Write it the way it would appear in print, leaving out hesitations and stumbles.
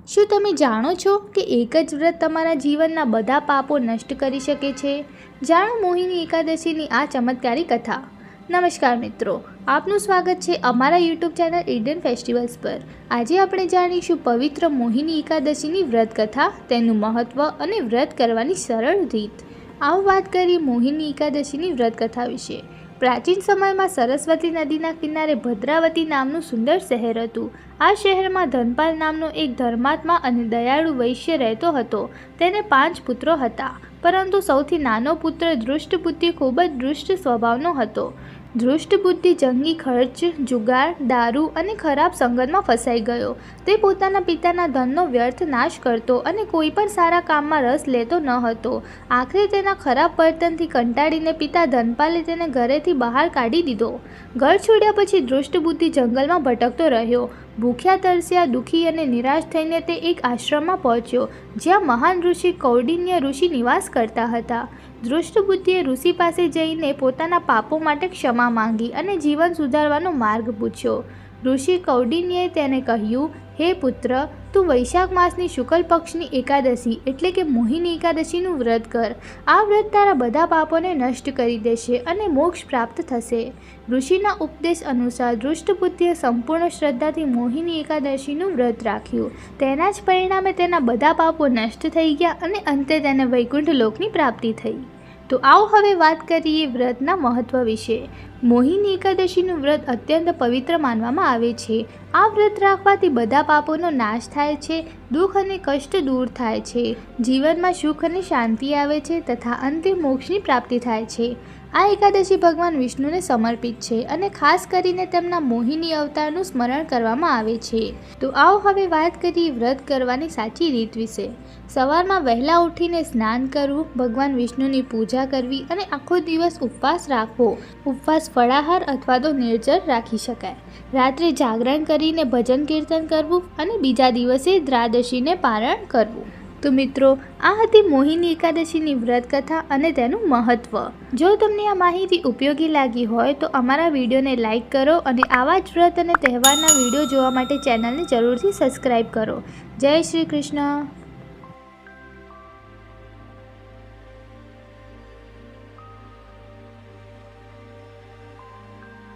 શું તમે જાણો છો કે એક જ વ્રત તમારા જીવનના બધા પાપો નષ્ટ કરી શકે છે? જાણો મોહિની એકાદશીની આ ચમત્કારી કથા. નમસ્કાર મિત્રો, આપનું સ્વાગત છે અમારા યુટ્યુબ ચેનલ ઈડન ફેસ્ટિવલ્સ પર. આજે આપણે જાણીશું પવિત્ર મોહિની એકાદશીની વ્રત કથા, તેનું મહત્ત્વ અને વ્રત કરવાની સરળ રીત. આવો વાત કરીએ મોહિની એકાદશીની વ્રત કથા વિશે. પ્રાચીન સમયમાં સરસ્વતી નદીના કિનારે ભદ્રાવતી નામનું સુંદર શહેર હતું. આ શહેરમાં ધનપાલ નામનો એક ધર્માત્મા અને દયાળુ વૈશ્ય રહેતો હતો. તેને 5 પુત્રો હતા, પરંતુ સૌથી નાનો પુત્ર ધૃષ્ટબુદ્ધિ ખૂબ જ દુષ્ટ સ્વભાવનો હતો. ધૃષ્ટબુદ્ધિ જંગી ખર્ચ, જુગાર, દારૂ અને ખરાબ સંગતમાં ફસાઈ ગયો. તે પોતાના પિતાના ધનનો વ્યર્થ નાશ કરતો અને કોઈ પણ સારા કામમાં રસ લેતો ન હતો. આખરે તેના ખરાબ વર્તનથી કંટાળીને પિતા ધનપાલે તેને ઘરેથી બહાર કાઢી દીધો. ઘર છોડ્યા પછી ધૃષ્ટબુદ્ધિ જંગલમાં ભટકતો રહ્યો. ભૂખ્યા, તરસ્યા, દુઃખી અને નિરાશ થઈને તે એક આશ્રમમાં પહોંચ્યો, જ્યાં મહાન ઋષિ કૌંડિન્ય ઋષિ નિવાસ કરતા હતા. ધૃષ્ટબુદ્ધિએ ઋષિ પાસે જઈને પોતાના પાપો માટે ક્ષમા માંગી અને જીવન સુધારવાનો માર્ગ પૂછ્યો. ઋષિ કૌંડિન્યએ તેને કહ્યું, હે પુત્ર, તું વૈશાખ માસની શુક્લ પક્ષની એકાદશી એટલે કે મોહિની એકાદશીનું વ્રત કર. આ વ્રત તારા બધા પાપોને નષ્ટ કરી દેશે અને મોક્ષ પ્રાપ્ત થશે. ઋષિના ઉપદેશ અનુસાર ધૃષ્ટબુદ્ધિએ સંપૂર્ણ શ્રદ્ધાથી મોહિની એકાદશીનું વ્રત રાખ્યું. તેના જ પરિણામે તેના બધા પાપો નષ્ટ થઈ ગયા અને અંતે તેને વૈકુંઠ લોકની પ્રાપ્તિ થઈ. તો આવો હવે વાત કરીએ વ્રતના મહત્ત્વ વિશે. મોહિની એકાદશીનું વ્રત અત્યંત પવિત્ર માનવામાં આવે છે. આ વ્રત રાખવાથી બધા પાપોનો નાશ થાય છે, દુઃખ અને કષ્ટ દૂર થાય છે, જીવનમાં સુખ અને શાંતિ આવે છે તથા અંતે મોક્ષની પ્રાપ્તિ થાય છે. આ એકાદશી ભગવાન વિષ્ણુને સમર્પિત છે અને ખાસ કરીને તેમના મોહિની અવતારનું સ્મરણ કરવામાં આવે છે. તો આવો હવે વાત કરીએ વ્રત કરવાની સાચી રીત વિશે. સવારમાં વહેલા ઉઠીને સ્નાન કરવું, ભગવાન વિષ્ણુની પૂજા કરવી અને આખો દિવસ ઉપવાસ રાખવો. ઉપવાસ ફળાહાર અથવા તો નિર્જળ રાખી શકાય. રાત્રે જાગરણ કરીને ભજન કીર્તન કરવું અને બીજા દિવસે દ્રાદશીને પારણ કરવું. તો મિત્રો, આ હતી મોહિની એકાદશીની વ્રત કથા અને તેનું મહત્ત્વ. જો તમને આ માહિતી ઉપયોગી લાગી હોય તો અમારા વિડીયોને લાઇક કરો અને આવા જ વ્રત અને તહેવારના વિડીયો જોવા માટે ચેનલને જરૂરથી સબસ્ક્રાઈબ કરો. જય શ્રી કૃષ્ણ.